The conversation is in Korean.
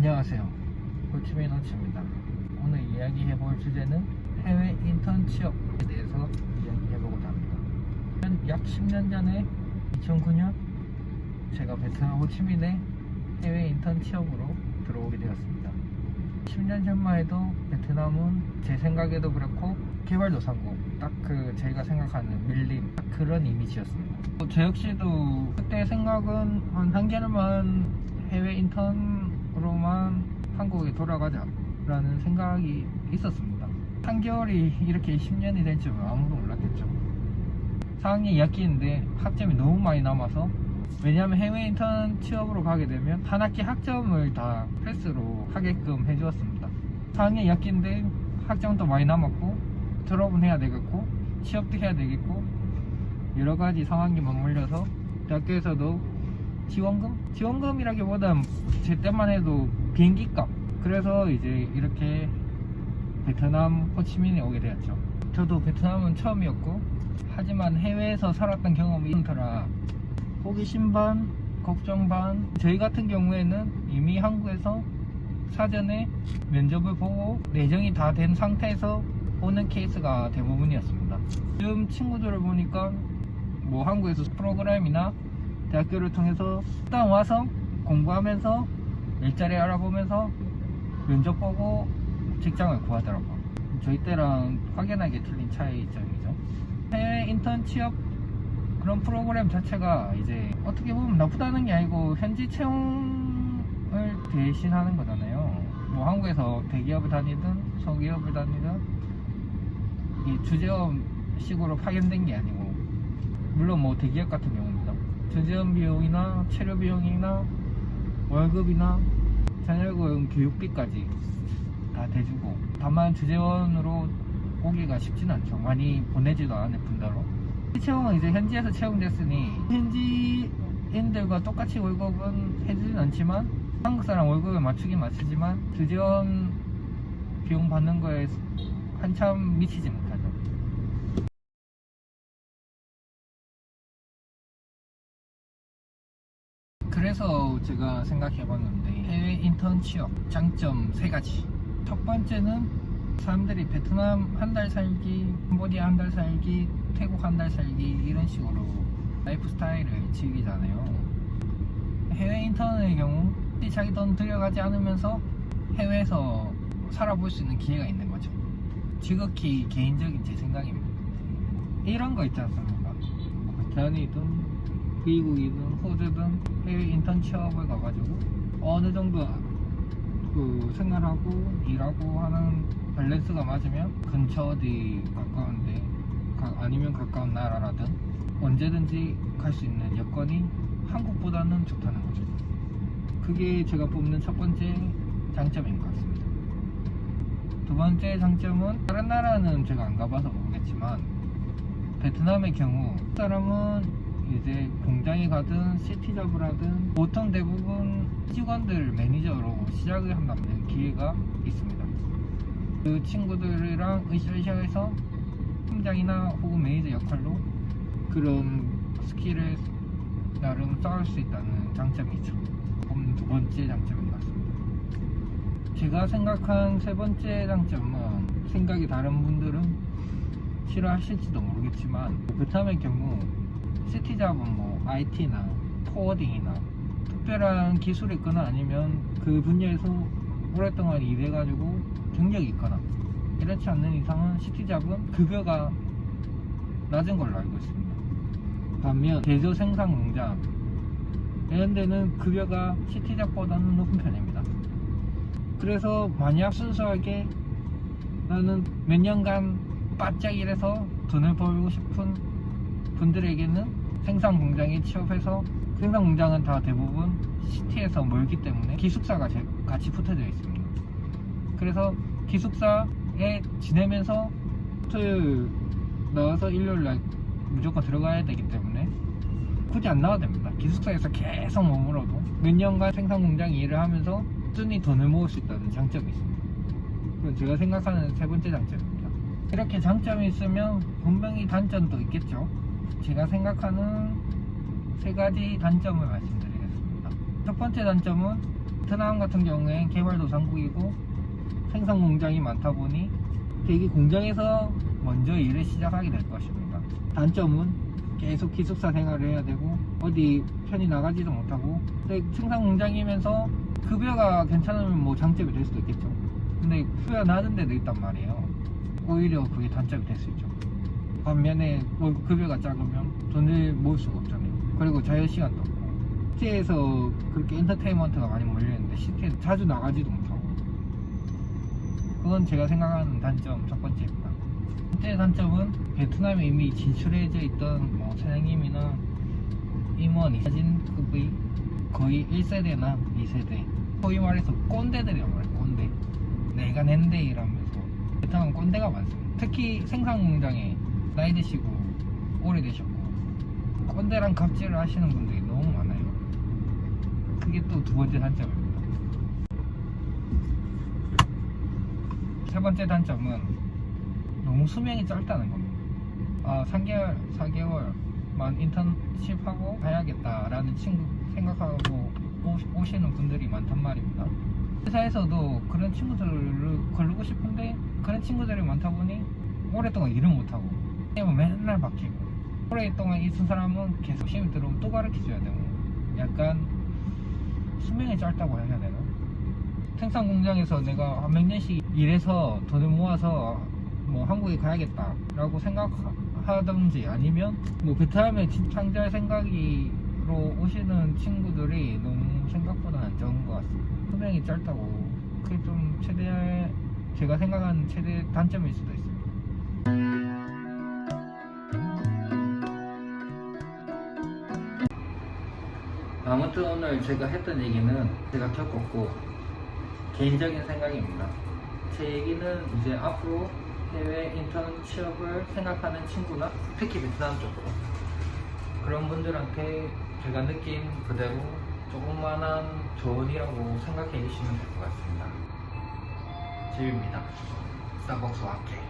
안녕하세요. 호치민 호치입니다. 오늘 이야기해볼 주제는 해외 인턴 취업에 대해서 이야기해보고자 합니다. 약 10년 전에 2009년 제가 베트남 호치민에 해외 인턴 취업으로 들어오게 되었습니다. 10년 전만 해도 베트남은 제 생각에도 그렇고 개발도상국, 딱 제가 생각하는 밀림, 딱 그런 이미지였습니다. 저 역시도 그때 생각은 한 1개월만 해외 인턴으로만 한국에 돌아가자 라는 생각이 있었습니다. 3개월이 이렇게 10년이 될 줄은 아무도 몰랐겠죠. 4학년 2학기인데 학점이 너무 많이 남아서, 왜냐하면 해외 인턴 취업으로 가게 되면 한 학기 학점을 다 패스로 하게끔 해주었습니다. 4학년 2학기인데 학점도 많이 남았고 졸업은 해야 되겠고 취업도 해야 되겠고 여러가지 상황이 맞물려서 대학교에서도 지원금이라기보단 제 때만 해도 비행기값, 그래서 이제 이렇게 베트남 호치민에 오게 되었죠. 저도 베트남은 처음이었고, 하지만 해외에서 살았던 경험이 많더라 호기심 반 걱정 반. 저희 같은 경우에는 이미 한국에서 사전에 면접을 보고 내정이 다 된 상태에서 오는 케이스가 대부분이었습니다. 요즘 친구들을 보니까 뭐 한국에서 프로그램이나 대학교를 통해서 일단 와서 공부하면서 일자리 알아보면서 면접 보고 직장을 구하더라고요. 저희 때랑 확연하게 틀린 차이점이죠. 해외 인턴 취업 그런 프로그램 자체가 이제 어떻게 보면 나쁘다는 게 아니고 현지 채용을 대신하는 거잖아요. 뭐 한국에서 대기업을 다니든 소기업을 다니든 이 주재원식으로 파견된 게 아니고, 물론 뭐 대기업 같은 경우입니다. 주재원 비용이나 체류 비용이나 월급이나 자녀금 교육비까지 다 대주고, 다만 주재원으로 오기가 쉽진 않죠. 많이 보내지도 않을 뿐더러 채용은 이제 현지에서 채용됐으니 현지인들과 똑같이 월급은 해주진 않지만 한국 사람 월급에 맞추긴 맞추지만 주재원 비용 받는 거에 한참 미치지 못하죠. 그래서 제가 생각해봤는데 해외 인턴 취업 장점 3가지. 첫 번째는 사람들이 베트남 한 달 살기, 캄보디아 한 달 살기, 태국 한 달 살기 이런 식으로 라이프 스타일을 즐기잖아요. 해외 인턴의 경우 자기 돈 들여가지 않으면서 해외에서 살아볼 수 있는 기회가 있는 거죠. 지극히 개인적인 제 생각입니다. 이런 거 있지 않습니까? 베트남이든 미국이든 호주든 해외 인턴 취업을 가가지고 어느 정도 생활하고 일하고 하는 밸런스가 맞으면 근처 어디 가까운데 아니면 가까운 나라라든 언제든지 갈 수 있는 여건이 한국보다는 좋다는 거죠. 그게 제가 뽑는 첫 번째 장점인 것 같습니다. 두 번째 장점은, 다른 나라는 제가 안 가봐서 모르겠지만 베트남의 경우 사람은 이제 공장에 가든 시티잡을 하든 보통 대부분 직원들 매니저로 시작을 한다는 기회가 있습니다. 그 친구들이랑 으쌰으쌰해서 팀장이나 혹은 매니저 역할로 그런 스킬을 나름 쌓을 수 있다는 장점이 있죠. 그럼 두 번째 장점인 것 같습니다. 제가 생각한 세 번째 장점은, 생각이 다른 분들은 싫어하실지도 모르겠지만 베트남의 경우 시티잡은 뭐 IT나 포워딩이나 특별한 기술이 있거나 아니면 그 분야에서 오랫동안 일해가지고 경력이 있거나 이렇지 않는 이상은 시티잡은 급여가 낮은 걸로 알고 있습니다. 반면 제조 생산 공장 이런 데는 급여가 시티잡보다는 높은 편입니다. 그래서 만약 순수하게 나는 몇 년간 바짝 일해서 돈을 벌고 싶은 분들에게는 생산 공장에 취업해서, 생산 공장은 다 대부분 시티에서 멀기 때문에 기숙사가 같이 붙어져 있습니다. 그래서 기숙사에 지내면서 토요일 나와서 일요일날 무조건 들어가야 되기 때문에 굳이 안 나와도 됩니다. 기숙사에서 계속 머물러도 몇 년간 생산 공장 일을 하면서 꾸준히 돈을 모을 수 있다는 장점이 있습니다. 그건 제가 생각하는 세 번째 장점입니다. 이렇게 장점이 있으면 분명히 단점도 있겠죠. 제가 생각하는 3가지 단점을 말씀드리겠습니다. 첫 번째 단점은 베트남 같은 경우엔 개발도상국이고 생산 공장이 많다 보니 대기 공장에서 먼저 일을 시작하게 될 것입니다. 단점은 계속 기숙사 생활을 해야 되고 어디 편히 나가지도 못하고, 근데 생산 공장이면서 급여가 괜찮으면 뭐 장점이 될 수도 있겠죠. 근데 급여가 낮은 데도 있단 말이에요. 오히려 그게 단점이 될 수 있죠. 반면에 급여가 작으면 돈을 모을 수가 없잖아요. 그리고 자유시간도 없고, 시티에서 그렇게 엔터테인먼트가 많이 몰려있는데 시티에 자주 나가지도 못하고, 그건 제가 생각하는 단점 첫 번째입니다. 첫째 단점은 베트남에 이미 진출해져 있던 뭐 사장님이나 임원이 사진급의 거의 1세대나 2세대, 소위 말해서 꼰대들이란 말이에요. 꼰대. 내가 낸데 이러면서. 베트남 꼰대가 많습니다. 특히 생산 공장에 나이 드시고 오래되셨고 꼰대랑 갑질을 하시는 분들이 너무 많아요. 그게 또 두 번째 단점입니다. 세 번째 단점은 너무 수명이 짧다는 겁니다. 3개월, 4개월만 인턴십하고 가야겠다라는 생각하고 오시는 분들이 많단 말입니다. 회사에서도 그런 친구들을 걸르고 싶은데 그런 친구들이 많다 보니 오랫동안 일을 못하고 맨날 바뀌고, 오랫동안 있은 사람은 계속 시험이 들어오면 또 가르쳐줘야 되고, 약간 수명이 짧다고 해야 되나? 생산 공장에서 내가 몇 년씩 일해서 돈을 모아서 뭐 한국에 가야겠다 라고 생각하든지, 아니면 뭐 베트남에 창작할 생각으로 오시는 친구들이 너무 생각보다 안 좋은 것 같습니다. 수명이 짧다고, 그게 좀 제가 생각하는 최대 단점일 수도 있습니다. 아무튼 오늘 제가 했던 얘기는 제가 겪었고 개인적인 생각입니다. 제 얘기는 이제 앞으로 해외 인턴 취업을 생각하는 친구나 특히 베트남 쪽으로 그런 분들한테 제가 느낀 그대로 조그만한 조언이라고 생각해 주시면 될 것 같습니다. 집입니다. 스타벅스 와케.